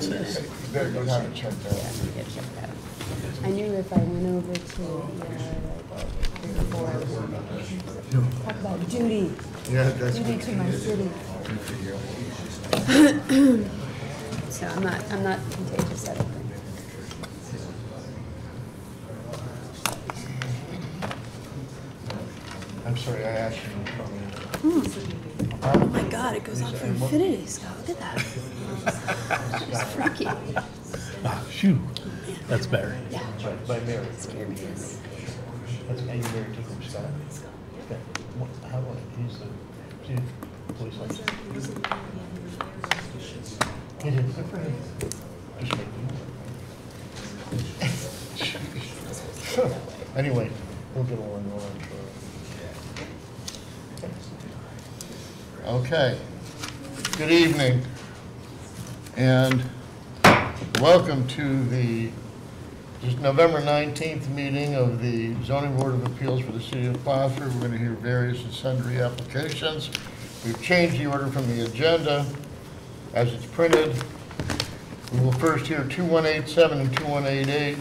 this? They're going to have to check that out. Yeah, we gotta check that out. I knew if I went over to talk about duty. Yeah, that's Duty to my city. So I'm not contagious, I don't think. I'm sorry, I asked you. Oh my God, it goes on for infinity, Scott. Look at that. It's freaky. Ah, shoo. That's better. Yeah. By Mary. Scared me. That's and you married to from Scott. Okay. How long? He's the police officer. He did good for him. Just making. Anyway, we'll get along well, I'm sure. Okay. Good evening, and welcome to the November 19th meeting of the Zoning Board of Appeals for the City of Plattsburgh. We're going to hear various and sundry applications. We've changed the order from the agenda as it's printed. We will first hear 2187 and 2188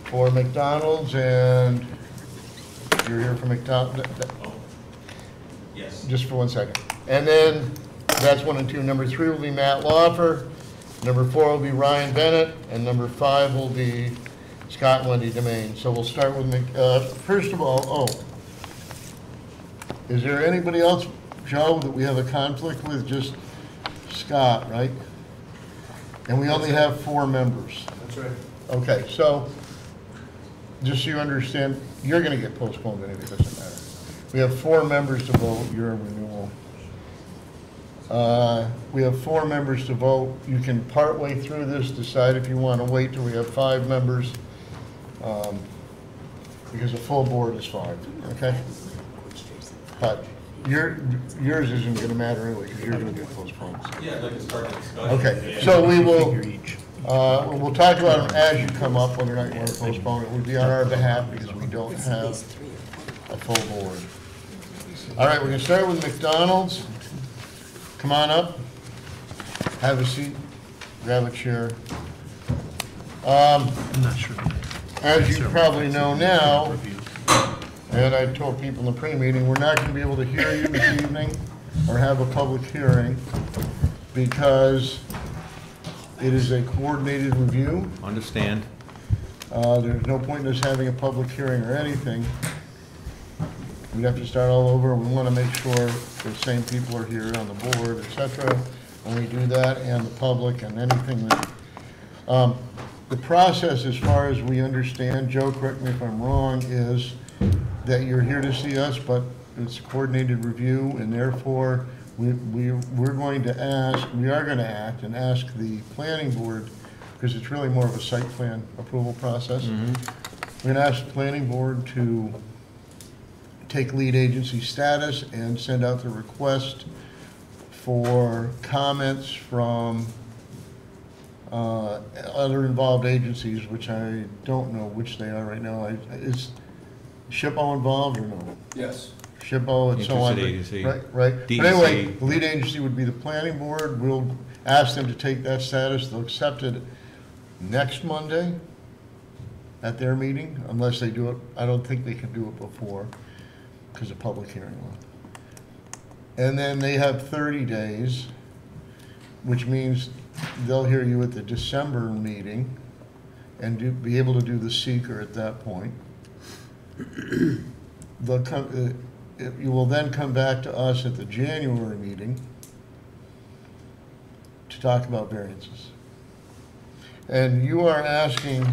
for McDonald's, and you're here for McDonald's. Yes. Just for 1 second. And then that's 1 and 2. Number 3 will be Matt Lawfer. Number 4 will be Ryan Bennett, and number 5 will be Scott and Wendy Domain. So we'll start with, first of all, is there anybody else, Joe, that we have a conflict with? Just Scott, right? And we only have 4 members. That's right. Okay, so just so you understand, you're going to get postponed anyway, it doesn't matter. We have 4 members to vote, your renewal. We have 4 members to vote. You can partway through this decide if you want to wait till we have 5 members, because a full board is 5, okay? But yours isn't going to matter anyway, because you're going to get postponed. Yeah, I'd like to start the discussion. Okay, so we will, we'll talk about them as you come up, whether or not you want to postpone. It would be on our behalf because we don't have a full board. All right, we're going to start with McDonald's. Come on up, have a seat, grab a chair. I'm not sure. As you probably know now, and I told people in the pre-meeting, we're not going to be able to hear you this evening or have a public hearing because it is a coordinated review. Understand. There's no point in us having a public hearing or anything. We'd have to start all over. We want to make sure the same people are here on the board, etc. When we do that, and the public, and anything that the process, as far as we understand, Joe, correct me if I'm wrong, is that you're here to see us, but it's a coordinated review, and therefore we are going to act and ask the planning board, because it's really more of a site plan approval process. We're going to ask the planning board to take lead agency status and send out the request for comments from other involved agencies, which I don't know which they are right now. Is SHPO involved or no? Yes. SHPO and so on. Agency. Right. DEC. But anyway, the lead agency would be the planning board. We'll ask them to take that status. They'll accept it next Monday at their meeting, unless they do it. I don't think they can do it before, because of public hearing law. And then they have 30 days, which means they'll hear you at the December meeting and be able to do the seeker at that point. They'll come, you will then come back to us at the January meeting to talk about variances. And you are asking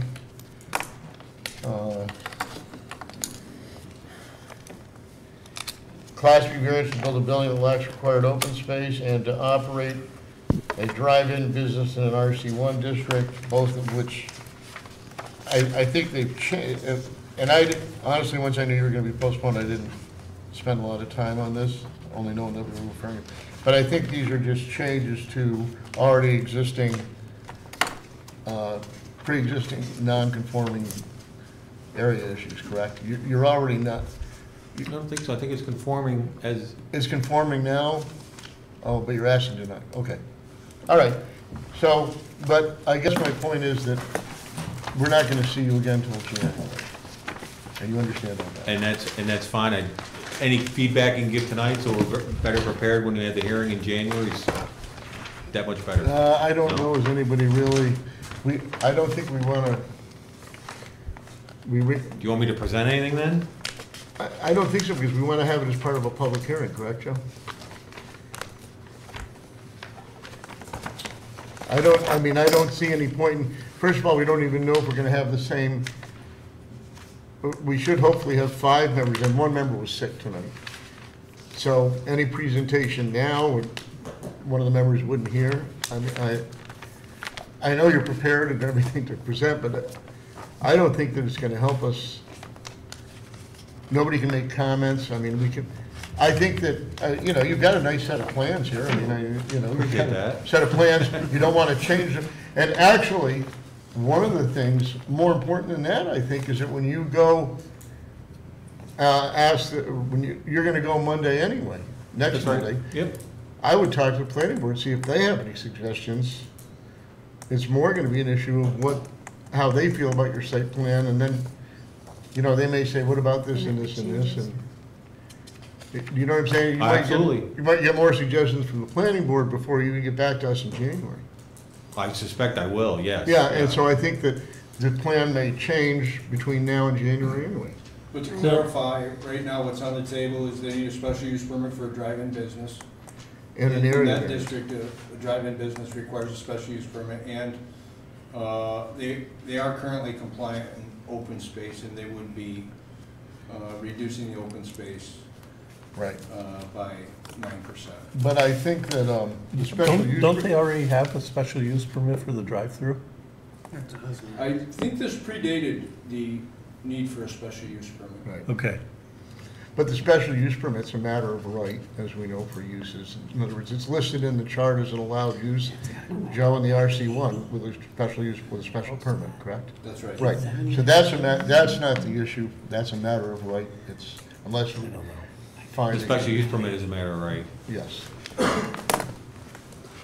Class B variance to build a building that lacks required open space and to operate a drive-in business in an RC1 district, both of which I think they've changed. And honestly, once I knew you were going to be postponed, I didn't spend a lot of time on this, only knowing that we were referring to. But I think these are just changes to already existing, pre-existing non-conforming area issues, correct? You're already not. I don't think so. I think it's conforming as... It's conforming now? Oh, but you're asking tonight. Okay. All right. So, but I guess my point is that we're not gonna see you again till January. And you understand all that? And that's fine. Any feedback you can give tonight, so we're better prepared when we have the hearing in January, is that much better? I don't know, is anybody really, I don't think we wanna, Do you want me to present anything then? I don't think so, because we wanna have it as part of a public hearing, correct, Joe? I don't see any point in, first of all, we don't even know if we're gonna have the same, we should hopefully have 5 members, and 1 member was sick tonight. So any presentation now, one of the members wouldn't hear. I know you're prepared and everything to present, but I don't think that it's gonna help us. Nobody can make comments, I mean, we can, I think that, you've got a nice set of plans here, you've got Appreciate a that. set of plans, you don't wanna change them. And actually, one of the things, more important than that, I think, is that when you go, you're gonna go Monday anyway, next That's right. Monday. Yep. I would talk to the planning board, see if they have any suggestions. It's more gonna be an issue of how they feel about your site plan, and then, they may say, what about this and this and this, and, you know what I'm saying? Absolutely. You might get more suggestions from the planning board before you even get back to us in January. I suspect I will, yes. Yeah, and so I think that the plan may change between now and January anyway. But to clarify, right now what's on the table is they need a special use permit for a drive-in business. In an In area. that district, a drive-in business requires a special use permit, and they are currently compliant in open space, and they would be reducing the open space Right. by 9%. But I think that, the special use. Don't they already have a special use permit for the drive-through? I think this predated the need for a special use permit. Right. Okay. But the special use permit's a matter of right, as we know, for uses. In other words, it's listed in the chart as an allowed use, Joe, in the RC1 with a special use, with a special permit, correct? That's right. Right, so that's not the issue, that's a matter of right, it's, unless we find. The special use permit is a matter of right. Yes,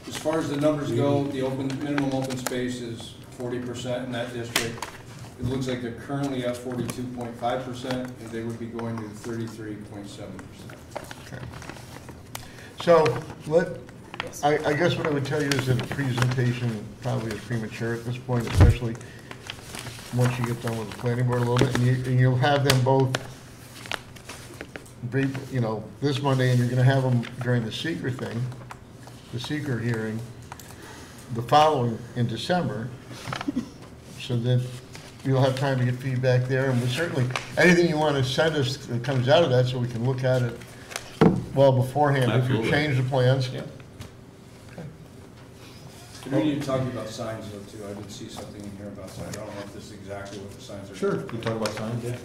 As far as the numbers go, the minimum open space is 40% in that district. It looks like they're currently at 42.5%, and they would be going to 33.7%. okay. So, I guess what I would tell you is that the presentation probably is premature at this point, especially once you get done with the planning board a little bit, and you'll have them both, this Monday, and you're gonna have them during the seeker thing, the seeker hearing, the following in December, so that you'll have time to get feedback there, and we certainly, anything you want to send us that comes out of that, so we can look at it well beforehand, if you Absolutely. change the plans. Yeah. We need to talk about signs though too. I did see something in here about signs. I don't know if this is exactly what the signs are. Sure, we talk about signs, yeah.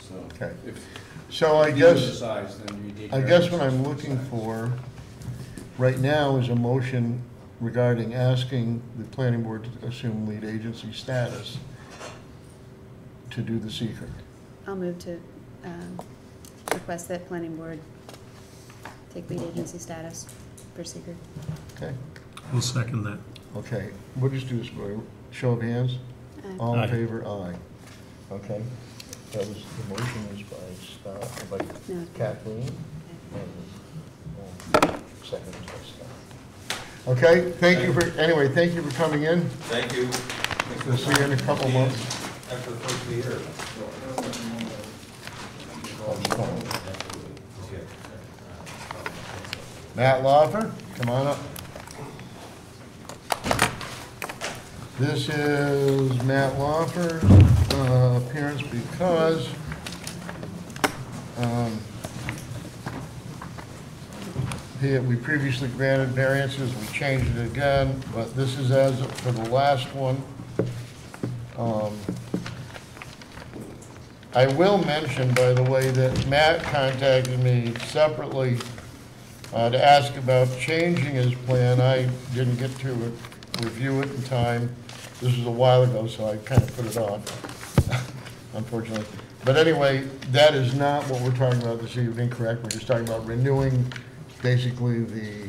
So, Okay. if So I these are the guess, size, then you need. I guess what I'm looking for right now is a motion regarding asking the planning board to assume lead agency status to do the seeker. I'll move to request that planning board take lead agency status for seeker. Okay, We'll second that. okay, we'll just do this by show of hands. Aye. All in Aye. favor, aye. Okay, that was, the motion was by No. Kathleen, and second by Scott. Okay, thank you thank you for coming in. Thank you. We'll see you in a couple months. After the first of the year. Matt Lawfer, come on up. This is Matt Lawfer's appearance because we previously granted variances, we changed it again, but this is as for the last one. I will mention, by the way, that Matt contacted me separately to ask about changing his plan. I didn't get to review it in time. This was a while ago, so I kind of put it off, unfortunately. But anyway, that is not what we're talking about this evening, correct? We're just talking about renewing basically the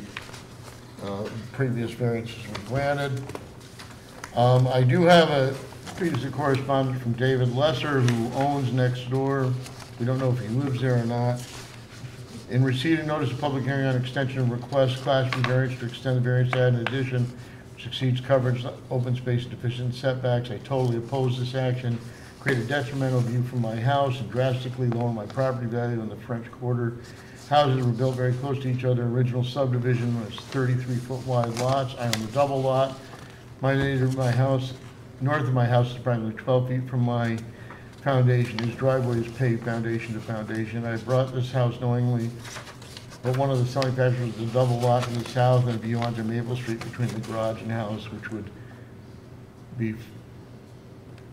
previous variances were granted. I do have a piece of correspondence from David Lesser, who owns next door. We don't know if he lives there or not. In receipt of notice of public hearing on extension of request, Class B variance to extend the variance to add an addition which exceeds coverage, open space, deficient setbacks, I totally oppose this action. Create a detrimental view from my house and drastically lower my property value in the French Quarter. Houses were built very close to each other. Original subdivision was 33-foot wide lots. I own a double lot. My neighbor, my house, north of my house is approximately 12 feet from my foundation. His driveway is paved foundation to foundation. I brought this house knowingly, but one of the selling factors was the double lot in the south and a view onto Maple Street between the garage and house, which would be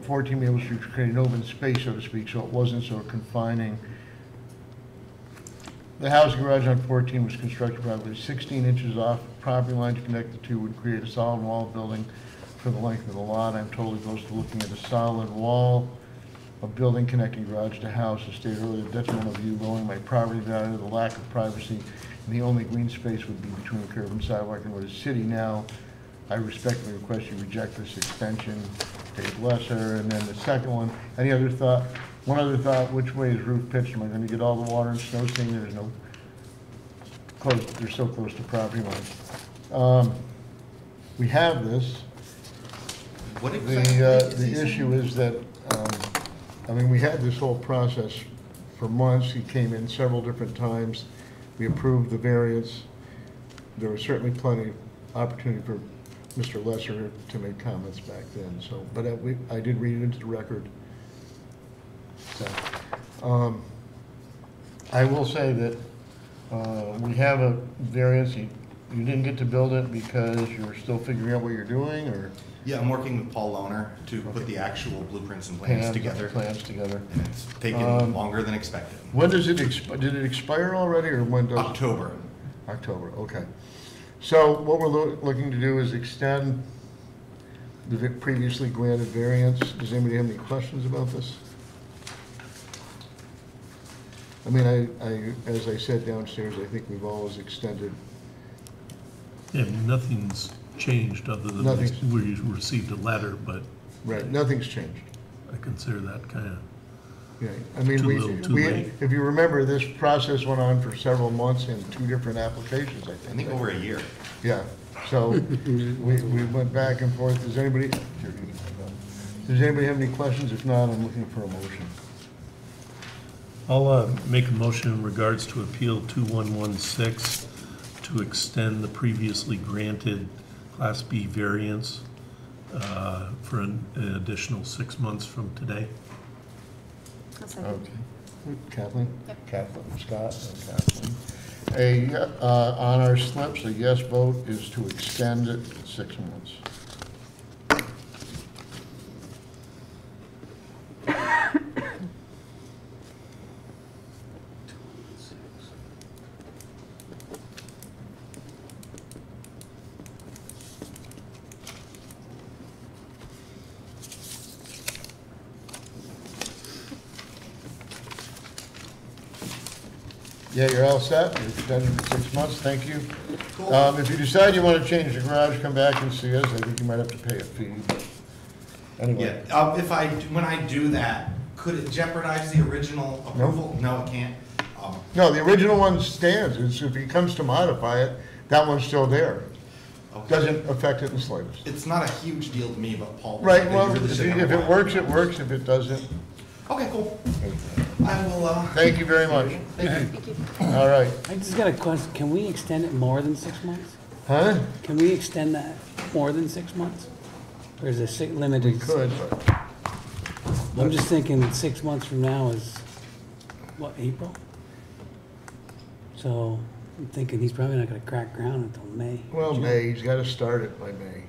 14 Maple Street, to create an open space, so to speak, so it wasn't so confining. The house garage on 14 was constructed probably 16 inches off property line. To connect the two would create a solid wall building for the length of the lot. I'm totally opposed to looking at a solid wall of building connecting garage to house. As stated earlier, the detrimental view lowering my property value, the lack of privacy, and the only green space would be between the curb and sidewalk and what is city now. I respectfully request you reject this extension. Dave Lesser. And then the second one, any other thought? One other thought, which way is roof pitched? Am I going to get all the water and snow, seeing there's no close, they're so close to property lines? We have this. What exactly is he The saying? issue is that, I mean, we had this whole process for months. He came in several different times. We approved the variance. There was certainly plenty of opportunity for Mr. Lesser to make comments back then, so, but I did read it into the record. So, I will say that we have a variance. You didn't get to build it because you're still figuring out what you're doing, or Yeah, I'm working with Paul Lohner to put the actual blueprints and plans together. Plans together. And it's taken longer than expected. When does it did it expire already, or when does? October. October, okay. So what we're looking to do is extend the previously granted variance. Does anybody have any questions about this? I mean, as I said downstairs, I think we've always extended. Yeah, I mean, nothing's changed other than Nothing's- we received a letter, but Right, nothing's changed. I consider that kind of, Yeah, I mean, Too little, too late. if you remember, this process went on for several months in 2 different applications, I I think. think over a year. Yeah, so we went back and forth. Does anybody have any questions? If not, I'm looking for a motion. I'll make a motion in regards to Appeal 2116 to extend the previously granted Class B variance for an additional 6 months from today. I'll second. Okay. Kathleen? Yep. Kathleen, Scott, and Kathleen. On our slips, a yes vote is to extend it 6 months. Yeah, you're all set. You're extended for 6 months. Thank you. Cool. If you decide you want to change the garage, come back and see us. I think you might have to pay a fee, but anyway. Yeah, when I do that, could it jeopardize the original approval? No, it can't. No, the original one stands. It's, if he comes to modify it, that one's still there. Okay. Doesn't affect it in the slightest. It's not a huge deal to me, but Paul. Right, they well, really if should have it one. works, it works. If it doesn't, Okay, cool. I will, thank you very much. Thank you. All right. I just got a question, can we extend it more than 6 months? Huh? Can we extend that more than 6 months? Or is it limited? We could, but I'm just thinking 6 months from now is, what, April? So I'm thinking he's probably not gonna crack ground until May. well, May, he's got to start it by May.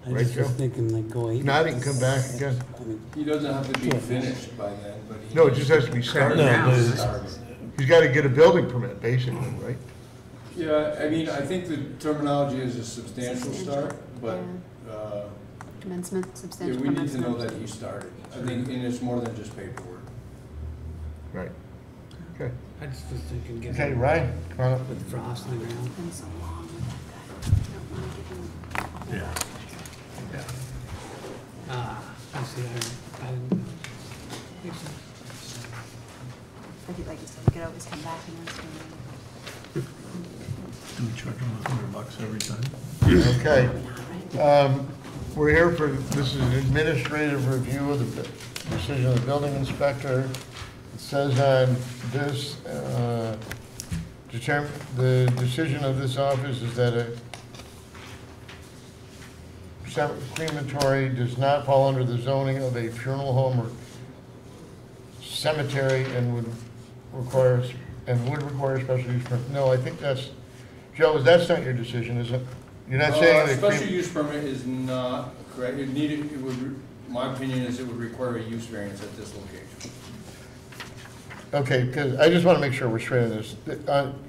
I Right, just was Joe? thinking like go 8 If not, he can come back again. I mean, He doesn't have to be finished by then, but he. No, it just has to be started. No, but it's- Started. He's got to get a building permit, basically, right? Yeah, I mean, I think the terminology is a substantial start, but, Commencement, yeah, substantial we need to commencement. know that he started. I think, and it's more than just paperwork. Right. Okay. I just was thinking, get Okay, Ryan, come on up. with frost on the ground. Been so long. Yeah. Yeah. I see, I didn't know. Makes sense. I think, like you said, you could always come back and ask them. Do we charge them $100 every time? Okay. We're here for, this is an administrative review of the decision of the building inspector. It says on this, the decision of this office is that a crematory does not fall under the zoning of a funeral home or cemetery and would require special use permit. No, I think that's, Joe, that's not your decision, is it? You're not saying that Special use permit is not correct. It would, my opinion is it would require a use variance at this location. Okay, because I just want to make sure we're straight on this.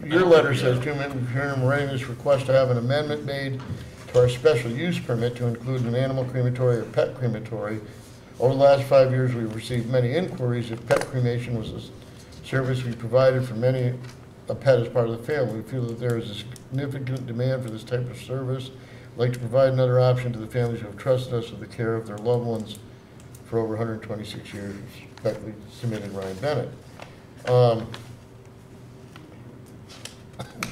Your letter says, we're writing this request to have an amendment made to our special use permit to include an animal crematory or pet crematory. Over the last 5 years, we've received many inquiries if pet cremation was a service we provided for many a pet as part of the family. We feel that there is a significant demand for this type of service. We'd like to provide another option to the families who have trusted us with the care of their loved ones for over 126 years. Respectfully submitted, Ryan Bennett.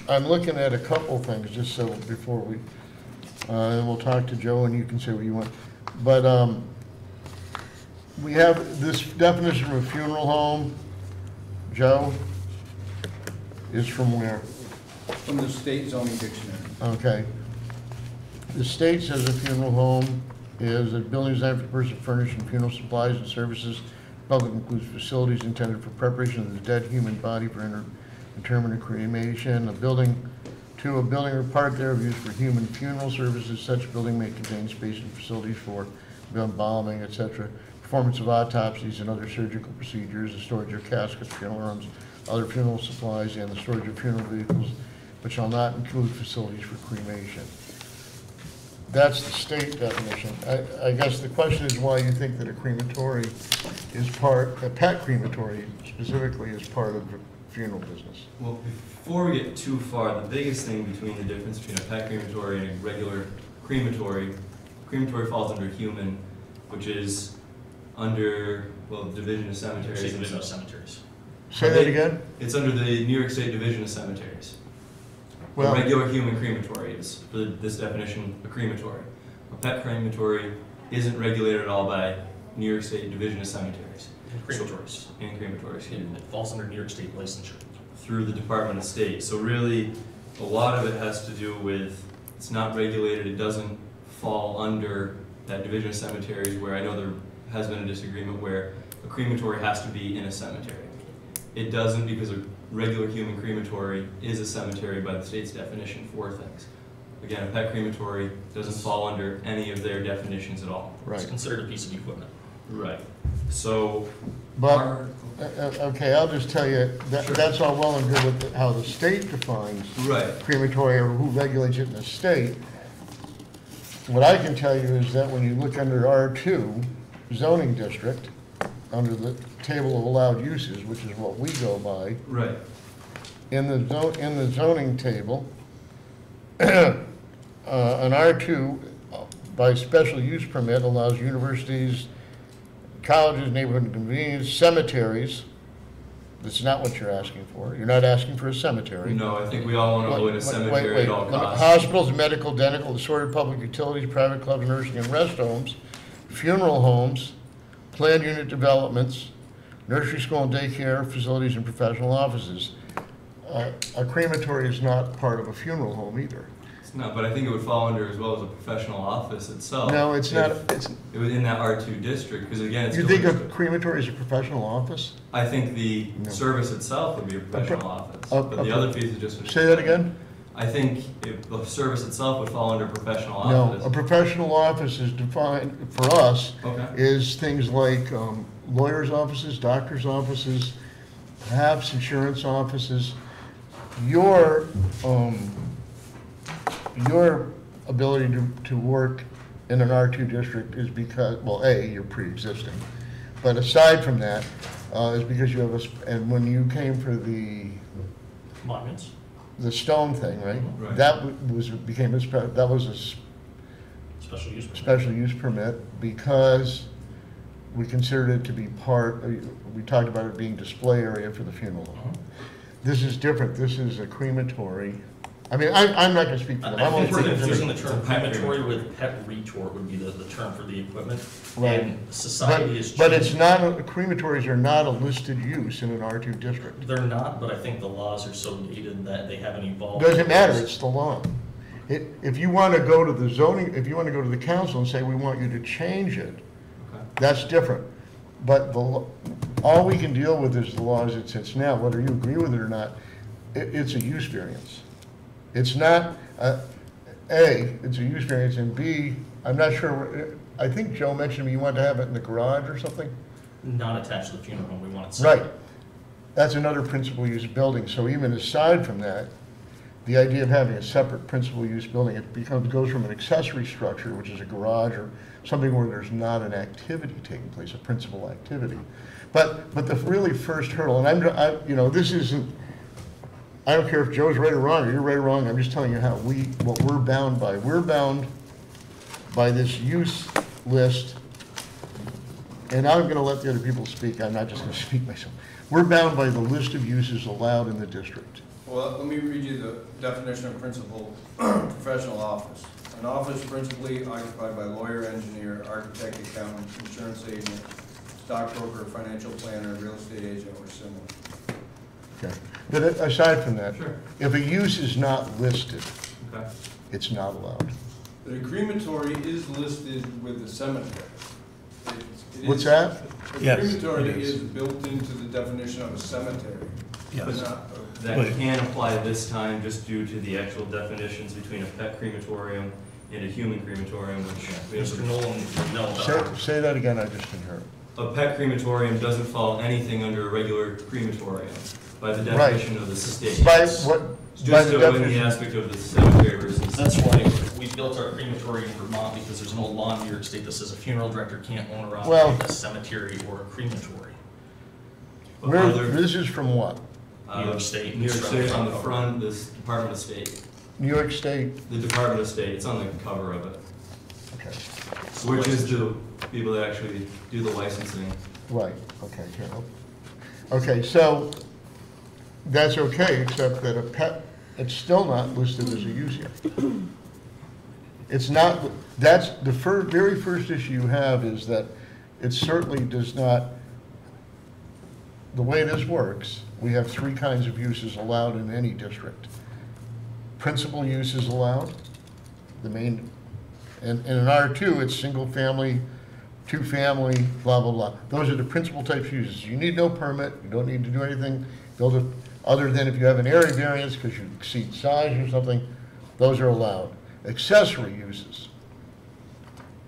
I'm looking at a couple things just so before we, and we'll talk to Joe and you can say what you want. But we have this definition of a funeral home, Joe, is from where? From the state zoning dictionary. Okay. The state says a funeral home is a building designed for the person furnishing funeral supplies and services. Public includes facilities intended for preparation of the dead human body for interment or cremation. A building or part thereof used for human funeral services. Such building may contain space and facilities for embalming, etc. Performance of autopsies and other surgical procedures, the storage of caskets, funeral urns, other funeral supplies, and the storage of funeral vehicles, but shall not include facilities for cremation. That's the state definition. I guess the question is why you think that a crematory is a pet crematory specifically is part of the funeral business. Well, before we get too far, the biggest thing between the difference between a pet crematory and a regular crematory falls under human, which is under, well, Division of Cemeteries. State Division of Cemeteries. Say that again? It's under the New York State Division of Cemeteries. Well, A regular human crematory is, for this definition, a crematory. A pet crematory isn't regulated at all by New York State Division of Cemeteries. Crematories. And crematories. And it falls under New York State licensure. Through the Department of State. So really, a lot of it has to do with, it's not regulated, it doesn't fall under that Division of Cemeteries, where I know there has been a disagreement where a crematory has to be in a cemetery. It doesn't, because a regular human crematory is a cemetery by the state's definition for things. Again, a pet crematory doesn't fall under any of their definitions at all. right. It's considered a piece of equipment. Right. So, But, okay, I'll just tell you, that's all well and good with how the state defines right. crematory or who regulates it in the state. What I can tell you is that when you look under R2 zoning district, under the table of allowed uses, which is what we go by, Right. in the zoning table, an R2 by special use permit allows universities, colleges, neighborhood and convenience, cemeteries. That's not what you're asking for. You're not asking for a cemetery. No, I think we all want to avoid a cemetery at all costs. Hospitals, medical, dental, assorted public utilities, private clubs, nursing and rest homes, funeral homes, planned unit developments, nursery, school and daycare facilities, and professional offices. A crematory is not part of a funeral home either. It's not, but I think it would fall under as well as a professional office itself. No, it's not. It was in that R2 district, because again, it's. You think a crematory is a professional office? I think the No. service itself would be a professional office, a- but the other piece is just. Say that again? I think if the service itself would fall under professional No, office. a professional office is defined, for us, Okay. is things like lawyers' offices, doctors' offices, perhaps insurance offices. Your ability to work in an R2 district is because, well, A, you're pre-existing. But aside from that, is because you have and when you came for the Monuments. stone thing, right? Right. That became that was Special use permit. special use permit because we considered it to be we talked about it being display area for the funeral home. This is different. This is a crematory. I mean, I'm not gonna speak for them. I'm I only think we're speaking for confusing them. the term crematory with pet retort would be the term for the equipment. Right. And society is But it's changing. not, crematories are not a listed use in an R2 district. They're not, but I think the laws are so dated that they haven't evolved. Doesn't matter, it's the law. If you want to go to the zoning, if you want to go to the council and say, we want you to change it, Okay. that's different. But all we can deal with is the law as it sits now, whether you agree with it or not, it's a use variance. It's not, A, it's a use variance, and B, I'm not sure, I think Joe mentioned to me you wanted to have it in the garage or something? Not attached to the funeral home, we want it Right. separate. That's another principal use building, so even aside from that, the idea of having a separate principal use building, it goes from an accessory structure, which is a garage or something where there's not an activity taking place, a principal activity. But the really first hurdle, and this isn't, I don't care if Joe's right or wrong, or you're right or wrong, I'm just telling you what we're bound by. We're bound by this use list, and I'm gonna let the other people speak, I'm not just gonna speak myself. We're bound by the list of uses allowed in the district. Well, let me read you the definition of principal professional office. An office principally occupied by lawyer, engineer, architect, accountant, insurance agent, stockbroker, financial planner, real estate agent, or similar. Okay. But aside from that, Sure. if a use is not listed, Okay. it's not allowed. The crematory is listed with the cemetery. It What's is- that? The Yes, crematory it is. is built into the definition of a cemetery. Yes. But not That Wait. can apply this time just due to the actual definitions between a pet crematorium and a human crematorium, which we have Mr. Nolan would know about. Say that again, I just didn't hear it. a pet crematorium doesn't fall anything under a regular crematorium by the Right. definition of the state. By what, by Just the so in the definition, aspect of the cemetery versus. That's why we built our crematory in Vermont, because there's no law in New York State that says a funeral director can't own or Well- operate a cemetery or a crematory. But where, other- this is from what? New York State. New York State on the front, this Department of State. New York State? The Department of State, it's on the cover of it, Okay, which is the people that actually do the licensing. right, okay, Carol. Okay, so that's okay, except that a pet, it's still not listed as a use here. It's not, that's, the very first issue you have is that it certainly does not, the way this works, we have three kinds of uses allowed in any district. Principal use is allowed, the main, and in an R2, it's single family, two family, blah, blah, blah. Those are the principal types of uses. You need no permit, you don't need to do anything, build it, other than if you have an area variance because you exceed size or something, those are allowed. Accessory uses.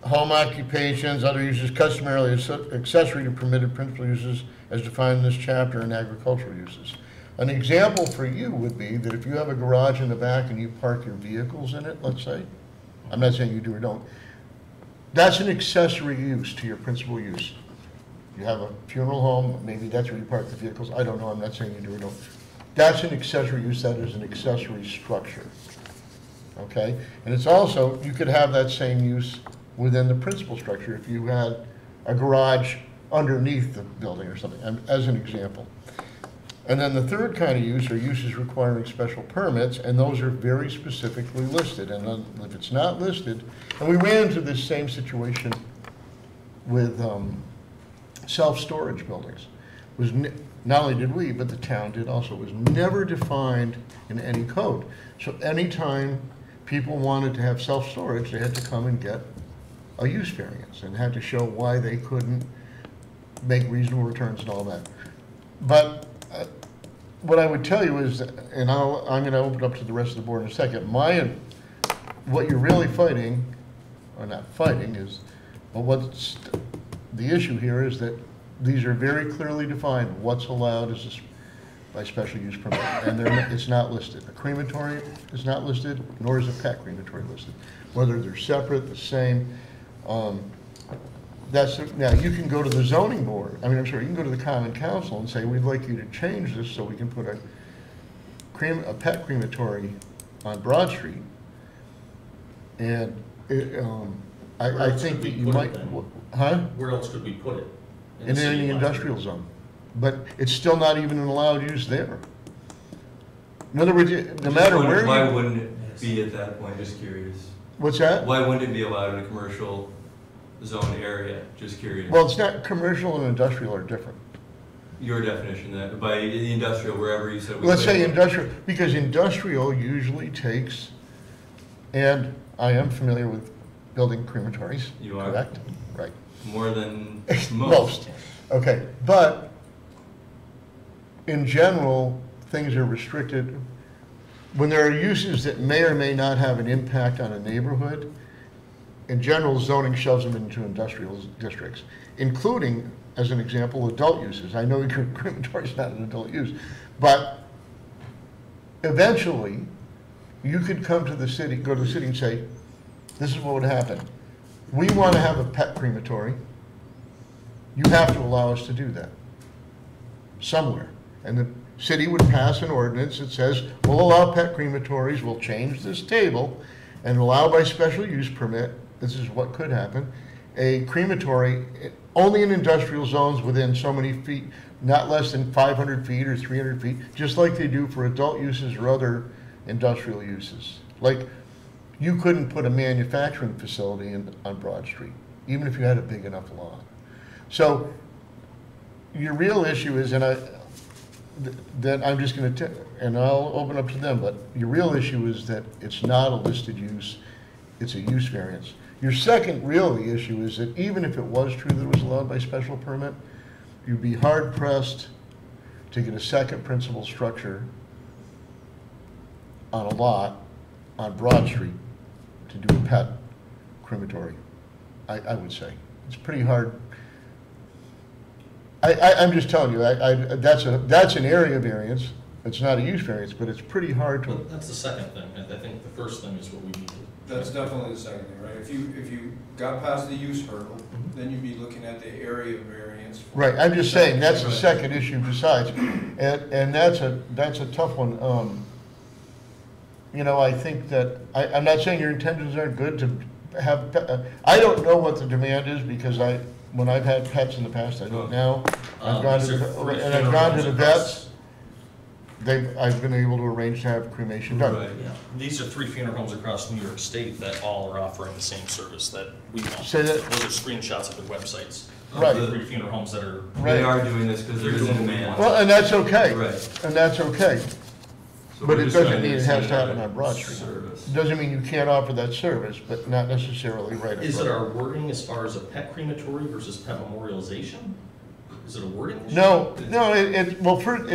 Home occupations, other uses customarily accessory to permitted principal uses as defined in this chapter, and agricultural uses. An example for you would be that if you have a garage in the back and you park your vehicles in it, let's say, I'm not saying you do or don't, that's an accessory use to your principal use. You have a funeral home, maybe that's where you park the vehicles, I don't know, I'm not saying you do or don't. That's an accessory use, that is an accessory structure, okay? And it's also, you could have that same use within the principal structure if you had a garage underneath the building or something, as an example. And then the third kind of use are uses requiring special permits, and those are very specifically listed. And then if it's not listed, and we ran into this same situation with self-storage buildings. Not only did we, but the town did also, it was never defined in any code. So anytime people wanted to have self-storage, they had to come and get a use variance and had to show why they couldn't make reasonable returns and all that. But what I would tell you is, and I'm going to open up to the rest of the board in a second, what you're really fighting, or not fighting, is, but what's the issue here is that these are very clearly defined, what's allowed is by special use permit, and it's not listed. A crematory is not listed, nor is a pet crematory listed. Whether they're separate, the same, now you can go to the zoning board, you can go to the common council and say, we'd like you to change this so we can put a pet crematory on Broad Street. And Where I else think could that we you put it might, then? huh? Where else could we put it? In city any of industrial Plattsburgh? zone. But it's still not even an allowed use there. In other words, no Just matter wondered, where why you, wouldn't it be at that point? Just curious. what's that? Why wouldn't it be allowed in a commercial zone area? Just curious. Well, it's not, commercial and industrial are different. Your definition that by the industrial, wherever you said. Let's say industrial, because industrial usually takes, and I am familiar with building crematories. You are? Correct? Right. More than most. Most. Okay, but in general, things are restricted. When there are uses that may or may not have an impact on a neighborhood, in general, zoning shoves them into industrial districts, including, as an example, adult uses. I know crematory is not an adult use, but eventually, you could come to the city, go to the city and say, this is what would happen. We want to have a pet crematory. You have to allow us to do that somewhere. And the city would pass an ordinance that says, we'll allow pet crematories, we'll change this table, and allow by special use permit, this is what could happen, a crematory only in industrial zones within so many feet, not less than 500 feet or 300 feet, just like they do for adult uses or other industrial uses. Like, you couldn't put a manufacturing facility on Broad Street, even if you had a big enough lawn. So your real issue is, and that I'm just going to, and I'll open up to them, but your real issue is that it's not a listed use, it's a use variance. Your second really issue is that even if it was true that it was allowed by special permit, you'd be hard pressed to get a second principal structure on a lot on Broad Street to do a pet crematory, I would say. It's pretty hard. I'm just telling you, that's an area variance. It's not a use variance, but it's pretty hard to. Well, that's the second thing. I think the first thing is what we need to. That's definitely the second thing, right? If you got past the use hurdle, then you'd be looking at the area variance. Right, I'm just saying, that's the second issue besides, and that's a tough one. You know, I think that, I'm not saying your intentions aren't good to have, I don't know what the demand is, because when I've had pets in the past, I don't now. I've gone to the vets, I've been able to arrange to have cremation done. Right. Yeah, these are 3 funeral homes across New York State that all are offering the same service that we want. Say that- Those are screenshots of their websites. Right. The 3 funeral homes that are. Right. They are doing this because there is a demand. Well, and that's okay. Right. And that's okay. So But we're it just doesn't trying mean it extend has to happen that on Broad Street. service. It doesn't mean you can't offer that service, but not necessarily right. Is it our wording as far as a pet crematory versus pet memorialization? Is it a wording issue? No, well, first,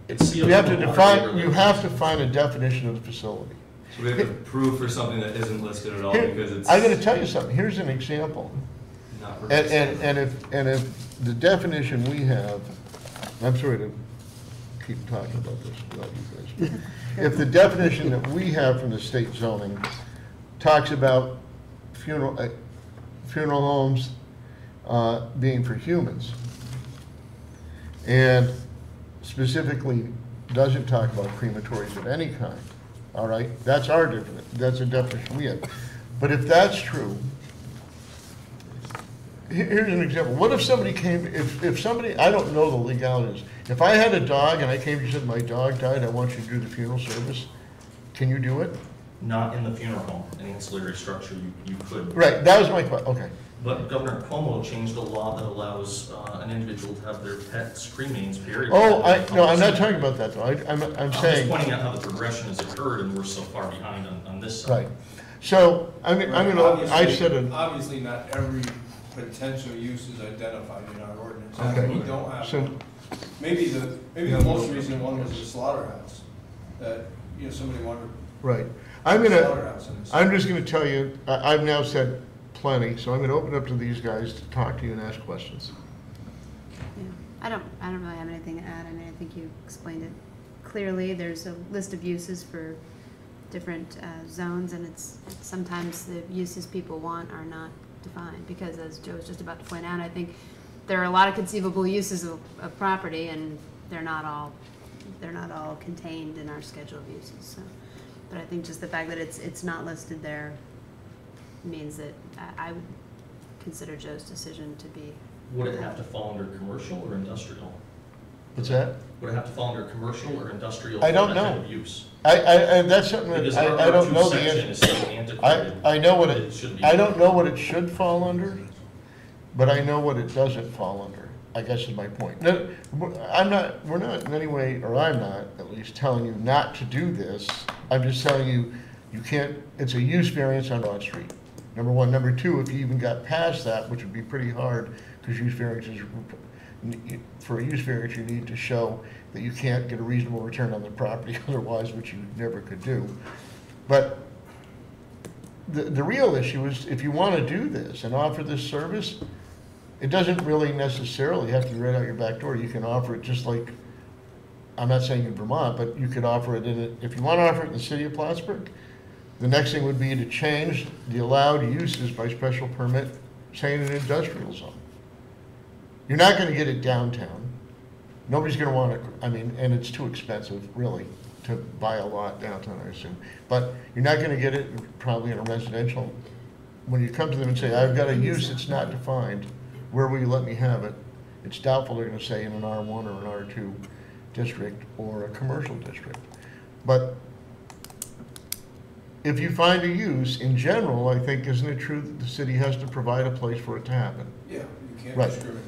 It's you have to define, you have to find a definition of the facility. So we have to prove for something that isn't listed at all Here, because it's. I'm gonna tell you something, here's an example. Not And if the definition we have, I'm sorry to keep talking about this without you guys. If the definition that we have from the state zoning talks about funeral homes being for humans, and specifically doesn't talk about crematories of any kind, all right? That's our definition, that's a definition we have. But if that's true, here's an example. What if somebody came, if somebody, I don't know the legalities. If I had a dog and I came to you and said, my dog died, I want you to do the funeral service, can you do it? Not in the funeral home, an ancillary structure, you could. Right, that was my question, okay. But Governor Cuomo changed a law that allows an individual to have their pets cremains buried. Oh, no, I'm not talking about that though. I'm I'm just saying, pointing out how the progression has occurred and we're so far behind on this side. right. So, I'm gonna, I said, Obviously, not every potential use is identified in our ordinance. Okay. We don't have So- one. Maybe the most recent one was the slaughterhouse, that, somebody wanted right. a slaughterhouse in this. I'm just gonna tell you, I've now said plenty, so I'm gonna open up to these guys to talk to you and ask questions. Yeah. I don't really have anything to add. I mean, I think you explained it clearly. There's a list of uses for different zones, and it's sometimes the uses people want are not defined, because as Joe was just about to point out, I think there are a lot of conceivable uses of property, and they're not all contained in our schedule of uses. So, but I think just the fact that it's not listed there means that I would consider Joe's decision to be. Would it have to fall under commercial or industrial? What's that? Would it have to fall under commercial or industrial? I don't for that know. type of use? That's something Because that our I don't R2 know the section is so answer. antiquated. I know what it should be. I don't know what it should fall under, but I know what it doesn't fall under, I guess is my point. No, we're not in any way, or I'm not, at least, telling you not to do this. I'm just telling you, you can't, it's a use variance on Broad Street. Number one. Number two, if you even got past that, which would be pretty hard, because use variances, for a use variance, you need to show that you can't get a reasonable return on the property otherwise, which you never could do. But the real issue is, if you want to do this and offer this service, it doesn't really necessarily have to be right out your back door. You can offer it just like, I'm not saying in Vermont, but you could offer it if you want to offer it in the city of Plattsburgh, the next thing would be to change the allowed uses by special permit, say in an industrial zone. You're not going to get it downtown. Nobody's going to want to, I mean, and it's too expensive, really, to buy a lot downtown, I assume. But you're not going to get it probably in a residential. When you come to them and say, I've got a use that's not defined, where will you let me have it? It's doubtful they're going to say in an R1 or an R2 district or a commercial district. But if you find a use, in general, I think, isn't it true that the city has to provide a place for it to happen? Yeah, you can't Right. discriminate.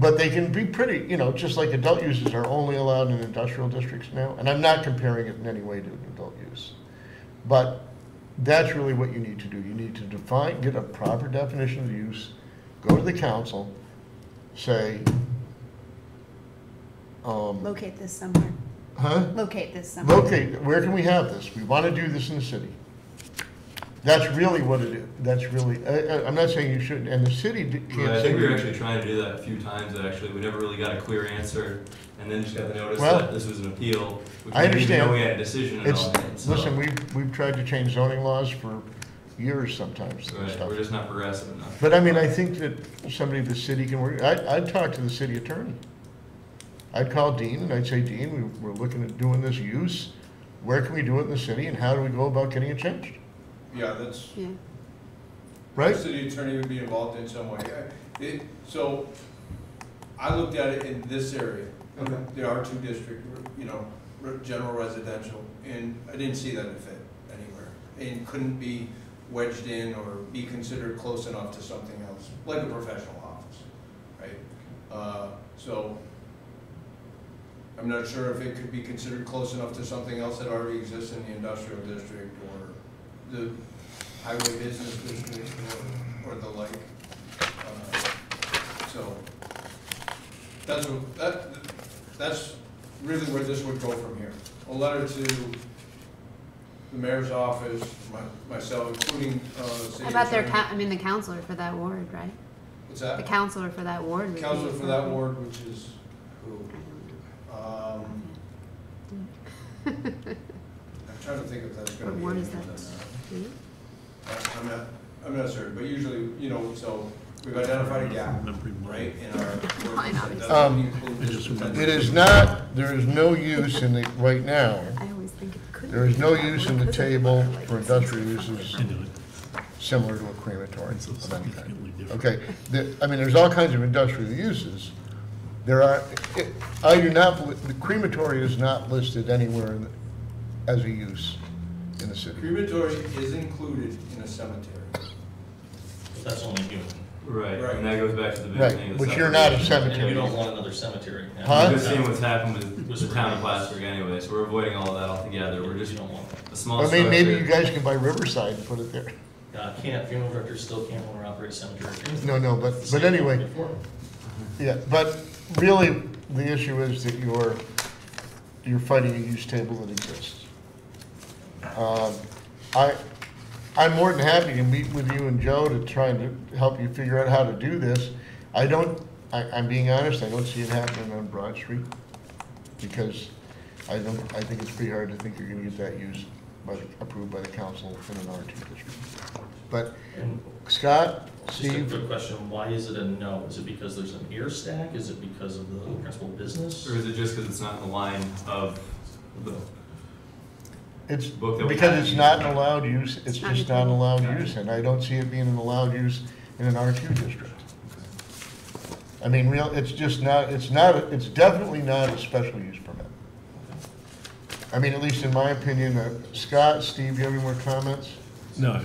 But they can be pretty, just like adult uses are only allowed in industrial districts now, and I'm not comparing it in any way to an adult use. But that's really what you need to do. You need to define, get a proper definition of the use, go to the council, say, Locate this somewhere. huh? Locate this somewhere. Locate, where can we have this? We want to do this in the city. That's really what it is. That's really, I'm not saying you shouldn't, and the city can't I say. think we were actually trying to do that a few times, that actually, we never really got a clear answer, and then just got the notice Well, that this was an appeal. which I we didn't even understand. know we had a decision and It's, all that, so. listen, we've tried to change zoning laws for years sometimes and Right, stuff. we're just not progressive enough. But I mean, I think that somebody, the city can work, I'd talk to the city attorney. I'd call Dean and I'd say, Dean, we're looking at doing this use. Where can we do it in the city and how do we go about getting it changed? Yeah, that's, Yeah. Right? the city attorney would be involved in some way. So I looked at it in this area, the R2 district, general residential, and I didn't see that it fit anywhere. And couldn't be wedged in or be considered close enough to something else, like a professional office, right? So I'm not sure if it could be considered close enough to something else that already exists in the industrial district or the highway business district or the like. So that's really where this would go from here. A letter to the mayor's office, myself, including city How about attorney. the counselor for that ward, right? What's The that? counselor for that ward. would be- Counselor for that ward, which is who? I'm trying to think if that's gonna What be. ward is anyone that? or not. I'm not certain, but usually, so we've identified a gap, right, in our Fine, ordinance. obviously. That doesn't include I just this remember- It is not, there is no use in the, right now, I always think it could. there is be no that use word in the because of table like for it's industrial something uses I knew it. similar to a crematory It's so of any kind. significantly different. Okay, there's all kinds of industrial uses. There are, I do not, the crematory is not listed anywhere as a use in the city. Crematory is included in a cemetery. But that's only human. Right, Right. and that goes back to the big Right, thing. of which you're not a separation. And cemetery. you don't want another cemetery. Huh? We're just seeing what's happened with the town of Plattsburgh anyway, so we're avoiding all of that altogether. We're just You don't want. a small I structure. mean, maybe you guys can buy Riverside and put it there. Funeral directors still can't own or operate cemetery. No, but Same anyway, before. yeah, but really, the issue is that you're fighting a use table that exists. I'm more than happy to meet with you and Joe to try and help you figure out how to do this. I'm being honest, I don't see it happening on Broad Street, because I think it's pretty hard to think you're gonna get that use approved by the council in an R2 district. But And Scott, just a Steve, quick question, why is it a no? Is it because there's an ear stack? Is it because of the principal business? Or is it just because it's not in the line of the, It's, book that we because have it's used. not an allowed use, it's Not just a not an table. allowed Gotcha. use, and I don't see it being an allowed use in an R2 district. I mean, it's just not, it's definitely not a special use permit. I mean, at least in my opinion. Scott, Steve, you have any more comments? No, I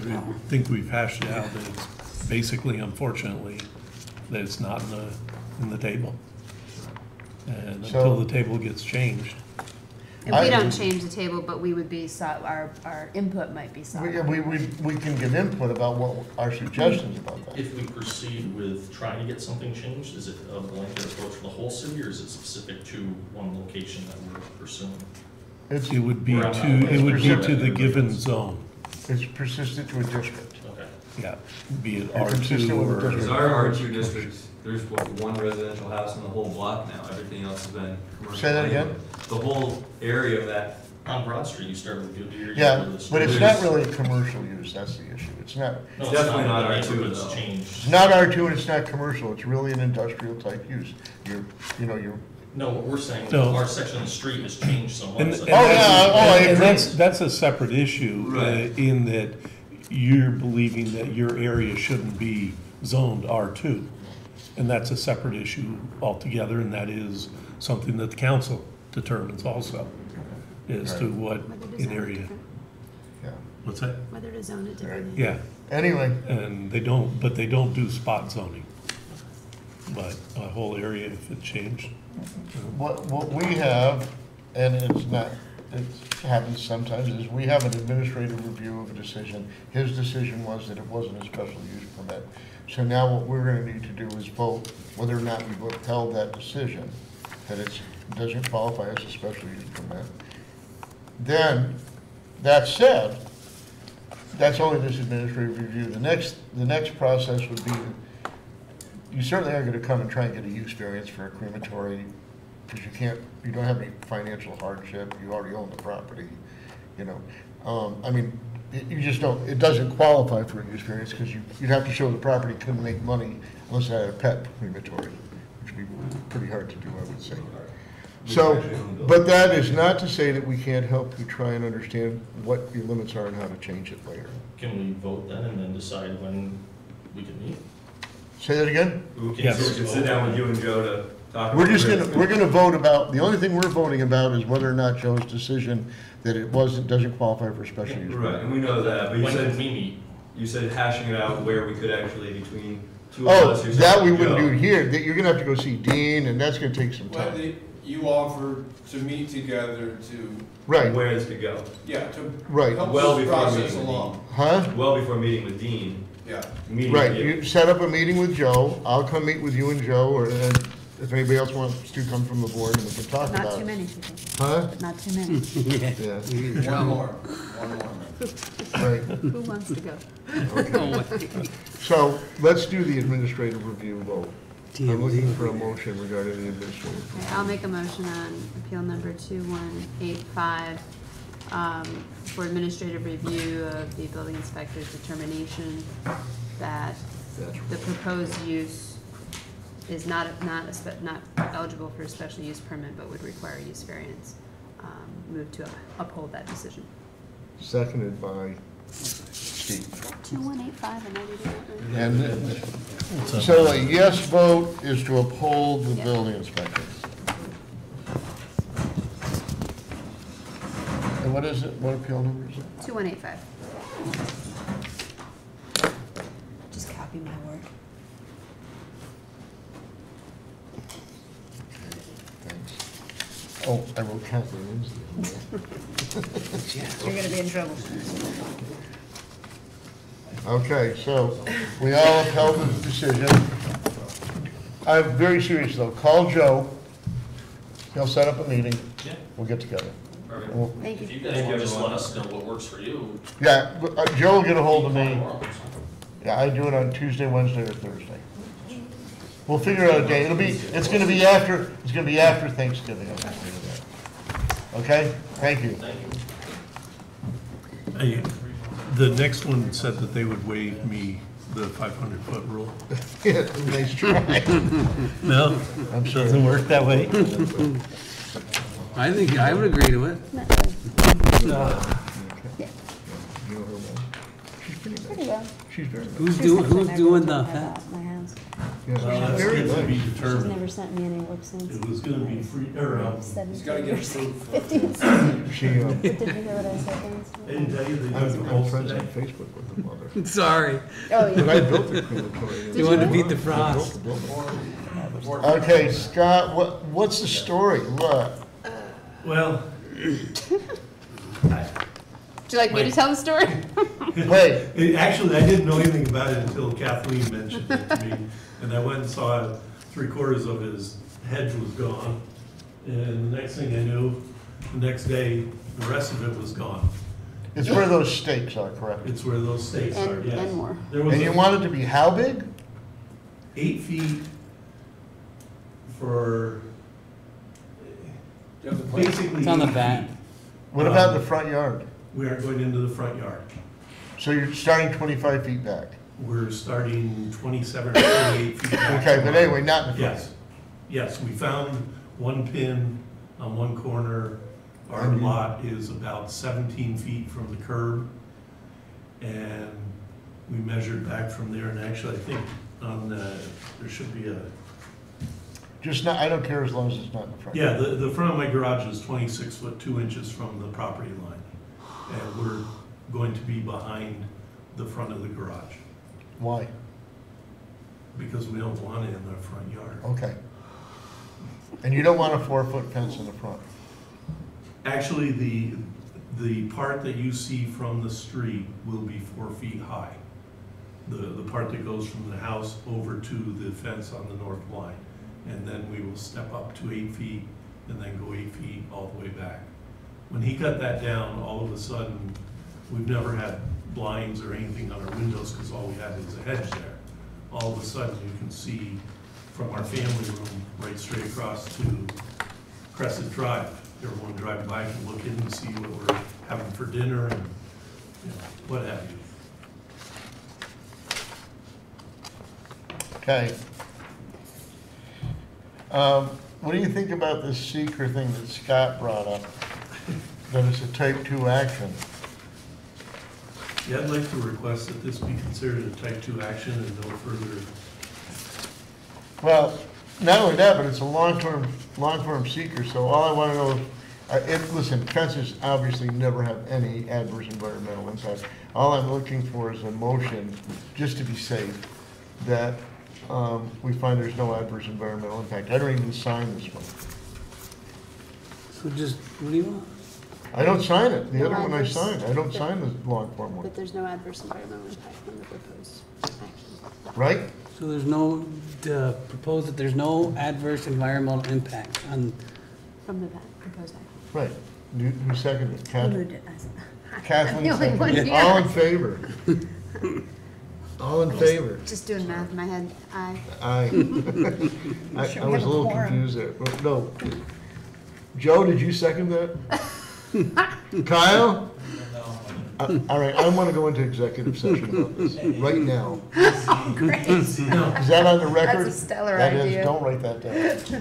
think we've hashed it out, that it's basically, unfortunately, that it's not in the table. And So- until the table gets changed. If we don't change the table, but we would be sought, our input might be sought. We can give input about what our suggestions about that. If we proceed with trying to get something changed, is it a blanket approach for the whole city, or is it specific to one location that we're pursuing? It's, It would be Right. to the given zone, it's persistent to a district. Okay. yeah, be it And consistent R2 with the or. district. Because our R2 districts, there's one residential house in the whole block now, everything else has been commercial. Say that again? The whole area of that, On Broad Street, you start with your. Yeah, but it's not really commercial use, that's the issue. It's not, No, it's definitely not The R2 neighborhood's though. changed. it's not R2 and it's not commercial, it's really an industrial type use. You're No, what we're saying, No. our section of the street has changed so much. And- that- and Oh, that's- yeah, I and agree. that's a separate issue, Right. in that you're believing that your area shouldn't be zoned R2. And that's a separate issue altogether, and that is something that the council determines also, as to what Whether to an zone it area. different, yeah. What's that? whether to zone it differently. Yeah, Anyway, and they don't do spot zoning. But a whole area, if it changed. what we have, and it's not, it happens sometimes, is we have an administrative review of a decision. His decision was that it wasn't a special use permit. So now what we're gonna need to do is vote whether or not we've upheld that decision, that it doesn't qualify as a special use permit. Then, that said, that's only this administrative review. The next process would be, you certainly aren't gonna come and try and get a use variance for a crematory, because you don't have any financial hardship, you already own the property, you know. I mean, you just don't, it doesn't qualify for a use variance, because you'd have to show the property couldn't make money unless it had a pet crematory, which would be pretty hard to do, I would say. So, but that is not to say that we can't help you try and understand what your limits are and how to change it later. Can we vote then and then decide when we can meet? Say that again? we can, Yes. so we can sit down with you and Joe to talk. We're about just this. we're gonna vote about, the only thing we're voting about is whether or not Joe's decision that it doesn't qualify for special use. Right, and we know that, but you When can said, we meet? you said hashing it out where we could actually, between two of Oh, us. or that we something, wouldn't Joe. do here, that you're gonna have to go see Dean, and that's gonna take some Well, time. you offered to meet together to, Right, Where this could go. yeah, to right, help Well this before process meeting with along. huh? Well before meeting with Dean, Yeah. meeting Right, with you. you set up a meeting with Joe, I'll come meet with you and Joe, or if anybody else wants to come from the board, and we can talk about it. Not too many people, Huh? not too many. Yeah, One more. right. Who wants to go? So, let's do the administrative review vote. I'm TMZ. looking for a motion regarding the administrative. Okay, I'll make a motion on appeal number 2185, for administrative review of the building inspector's determination that the proposed use is not eligible for a special use permit, but would require a use variance. Move to uphold that decision. Seconded by Steve. 2185, am I reading it right? And so a yes vote is to uphold the building inspector. And what is it, what appeal number is it? 2185. Just copy my word. Thanks. Oh, I wrote Kathleen Lindsay. You're gonna be in trouble. Okay, so we all upheld the decision. I'm very serious though, call Joe, he'll set up a meeting, Yeah. we'll get together. Perfect. We'll- Thank If you. you guys want to just let us know what works for you. Yeah, Joe will get a hold of me. Tomorrow. Yeah, I do it on Tuesday, Wednesday, or Thursday. We'll figure out a day. It's gonna be after Thanksgiving. I'll figure that. Okay? Thank you. Thank you. The next one said that they would waive me the 500-foot rule. Nice try. No, I'm sure. doesn't work that way. I think I would agree to it. She's very nice. Who's She was doing never the gonna have fence? that in my house. Yeah, That's she's very yet to be nice. She's determined. never sent me any work since. It was gonna be free, or, Seven He's gotta get years. approved. 50. Did She, you hear what I said, Vince? I didn't tell you they I'm dug the holes friends on today. Facebook with the mother. Sorry. Oh, But yeah. I built the crematory. You wanted to beat the I frost. built the building. Okay, Scott, what's the story? What? Well, Would you like me to tell the story? Wait, actually, I didn't know anything about it until Kathleen mentioned it to me. And I went and saw 3/4 of his hedge was gone. And the next thing I knew, the next day, the rest of it was gone. it's where those stakes are, correct? It's where those stakes are, And, yes. and more. There was And you want it to be how big? 8 feet for Do you have the plan? basically. It's on the 8 back. feet. What about the front yard? We aren't going into the front yard. So you're starting 25 feet back? We're starting 27 or 28 feet back. Okay, but anyway, not in the front. Yes, yes, we found one pin on one corner. Our Mhm. lot is about 17 feet from the curb. And we measured back from there, and actually, I think on the, there should be a, Just not, I don't care as long as it's not in the front. yeah, the front of my garage is 26 foot 2 inches from the property line. And we're going to be behind the front of the garage, Why? because we don't want it in the front yard. Okay. And you don't want a 4-foot fence in the front? Actually, the part that you see from the street will be 4 feet high. The part that goes from the house over to the fence on the north line. And then we will step up to 8 feet and then go 8 feet all the way back. When he cut that down, all of a sudden, we've never had blinds or anything on our windows because all we had is a hedge there. All of a sudden, you can see from our family room right straight across to Crescent Drive. Everyone driving by can look in and see what we're having for dinner and, you know, what have you. Okay. What do you think about this seeker thing that Scott brought up? That it's a type 2 action? Yeah, I'd like to request that this be considered a type 2 action and no further. Well, not only that, but it's a long-term seeker, so all I want to know is, listen, fences obviously never have any adverse environmental impact. All I'm looking for is a motion, just to be safe, that we find there's no adverse environmental impact. I don't even sign this one. So just, what do you want? I don't sign it. The No other one I adverse- signed. I don't sign the long form one, But there's no adverse environmental impact from the proposed action. right? So there's no, propose that there's no adverse environmental impact on, From the proposed action. Right. Who seconded it? Who moved it? Kathleen The only one seconded it. here. All in favor? All in favor? Just doing math in my head. Aye. Aye. I Sure, I we was have a a little quorum. confused there. But no. Joe, did you second that? Kyle? All right, I want to go into executive session about this right now. Great. Is that on the record? That's a stellar That is, idea. don't write that down.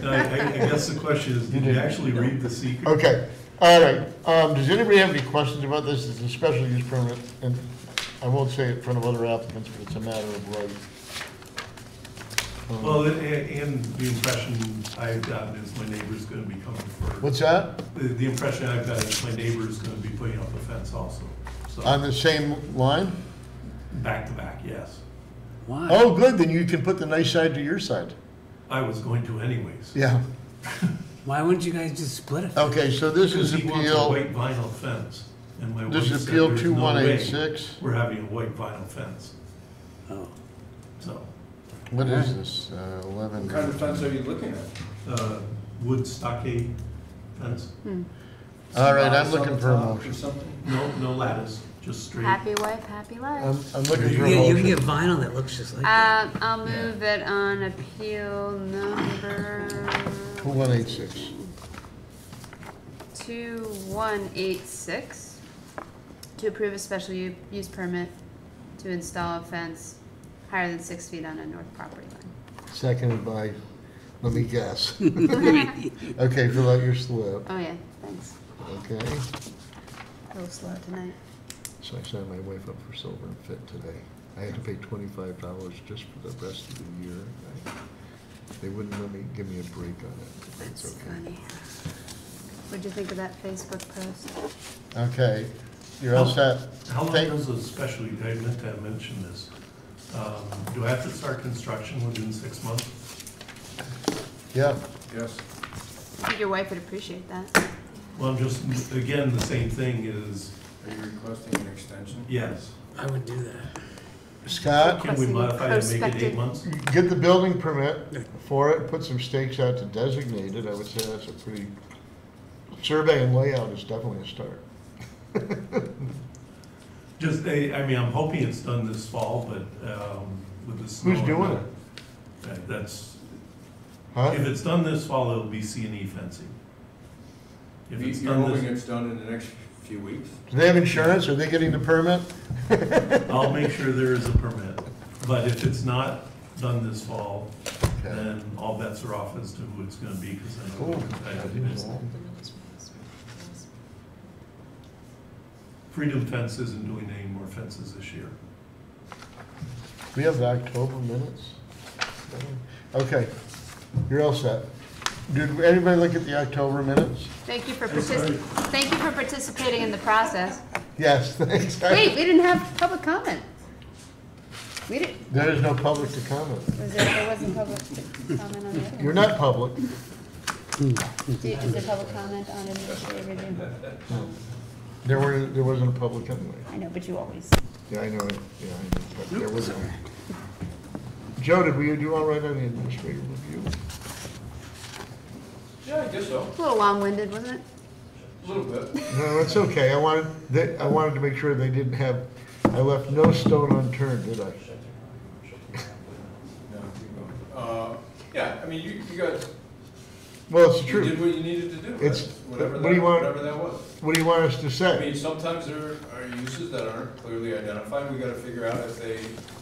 I guess the question is, did you actually read the seeker? Okay, all right. Does anybody have any questions about this? It's a special use permit, and I won't say it in front of other applicants, but it's a matter of right. Well, and the impression I've gotten is my neighbor's gonna be coming for. What's that? The impression I've got is my neighbor's gonna be putting up a fence also. On So, the same line? back to back, yes. why? Oh, good, then you can put the nice side to your side. I was going to anyways. Yeah. Why wouldn't you guys just split it? Okay, so this is Because he wants a appeal, white vinyl fence, and my wife this said is appeal there's no way 2186. we're having a white vinyl fence, Oh. so. What is this, 11? What kind of fence are you looking at? Wood stockade fence, All right, I'm Some looking for a top or motion. something? no lattice, just straight. Happy wife, happy life. I'm looking You for a can get motion. vinyl that looks just like that. I'll move it on appeal number 2186. 2186 to approve a special use permit to install a fence higher than 6 feet on a north property line. Seconded by, let me guess. Okay, fill out your slip, Oh yeah, thanks. okay? A little slow tonight. So I signed my wife up for silver and fit today. I had to pay $25 just for the rest of the year. They wouldn't let me, give me a break on it. That's It's okay. funny. What'd you think of that Facebook post? Okay, you're all set? How long Thank- does a special, I meant to mention this, do I have to start construction within 6 months? Yeah, Yes. I think your wife would appreciate that. Well, I'm just, again, the same thing is, Are you requesting an extension? yes. I would do that. Scott, Can we Requesting modify it to make it prospective- 8 months? get the building permit for it, put some stakes out to designate it. I would say that's a pretty, survey and layout is definitely a start. Just, I mean, I'm hoping it's done this fall, but with the snow. Who's doing it? That's, Huh? if it's done this fall, it'll be C&E fencing. If it's You're done hoping this, it's done in the next few weeks? Do they have insurance? Are they getting the permit? I'll make sure there is a permit. But if it's not done this fall, Okay. then all bets are off as to who it's gonna be, because I know Cool. how competitive it is. Freedom Fence isn't doing any more fences this year. We have the October minutes? Okay, you're all set. Did anybody look at the October minutes? Thank you for participating in the process. Yes, thanks. Wait, we didn't have public comment. We didn't, There is no public to comment. there wasn't public comment on the other You're one. not public. Is there public comment on administrative review? There wasn't a public anyway. I know, but you always. Yeah, I know, yeah, I know, but there wasn't. Joe, did we do all right on the administrative review? Yeah, I guess so. A little long-winded, wasn't it? A little bit. No, it's okay. I wanted to make sure they didn't have, I left no stone unturned, did I? Yeah, I mean, you guys, Well, it's the you did truth. what you needed to do. It's- Whatever what do you want- whatever that was. What do you want us to I say? mean, sometimes there are uses that aren't clearly identified. We gotta figure out if they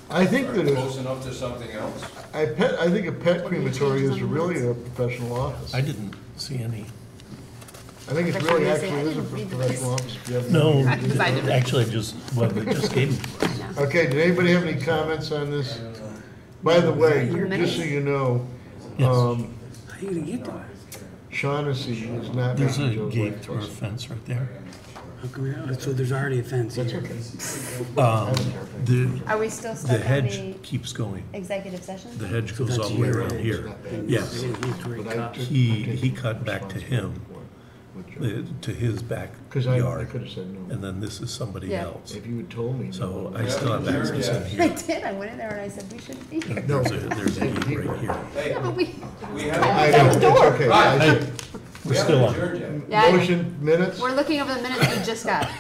I think are that if, close enough to something else. I think a pet What are your crematory changes is on the really minutes? a professional office. I didn't see any. I think it's That's really what they say. actually I is a didn't read the professional list. office. if you haven't No, read it. Because I didn't. actually, well, they just gave me. No. Okay, did anybody have any comments on this? By the way, just so you know, Yes. How you gonna get to it? Shaughnessy is not There's a making Joe's gate life or a pleasant. fence right there. How come you're, so there's already a fence That's here? okay. The, Are we still the stuck on hedge the keeps going. executive session? The hedge So goes that's all the way your around edge. here. Yes. But I took- He cut back to him, to his Because I backyard, could have said no. and then this is somebody Yeah. else. If you had told me. So no. I still have access in I here. did, I went in there and I said, we shouldn't be here. No. There's a gate right here. Hey, Yeah, but we, we haven't, I know, it's okay. Right. I- we We're haven't still on. adjourned yet. yeah, I know. Motion minutes? We're looking over the minutes we just got.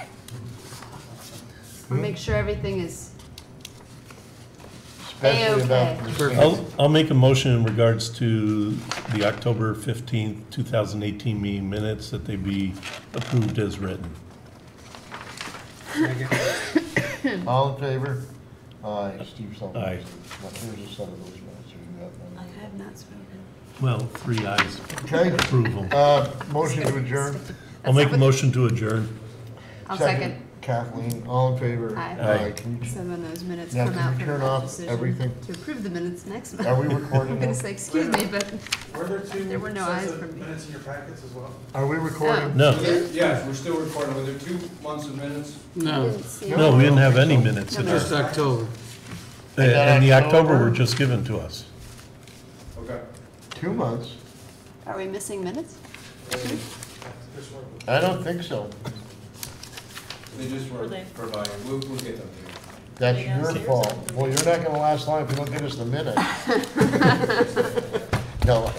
We'll make sure everything is, Especially about A-okay. the I'll make a motion in regards to the October 15th, 2018 meeting minutes, that they be approved as written. All in favor? Aye, Steve Sullivan. Aye. Here's a set of those minutes. so you got I them. have not spoken. Well, 3 ayes. Okay, Approve them. motion to adjourn. I'll make a motion to adjourn. I'll second. Kathleen, all in favor? Aye. Aye. Can you- So when those minutes Now, come can out you for turn the off decision everything? to approve the minutes next month. Are we recording I'm gonna now? say, excuse me, but Were there two There were no sets eyes of from me. minutes in your packets as well? Are we recording? No, Yeah, we're still recording. Were there 2 months of minutes? I No, didn't see no, it. we didn't have any minutes in just there. October. And the October October? were just given to us. Okay. 2 months? Are we missing minutes? I don't think so. They just were provided. We'll get them to you. That's your fault. Well, you're not gonna last long if you don't get us the minute. No,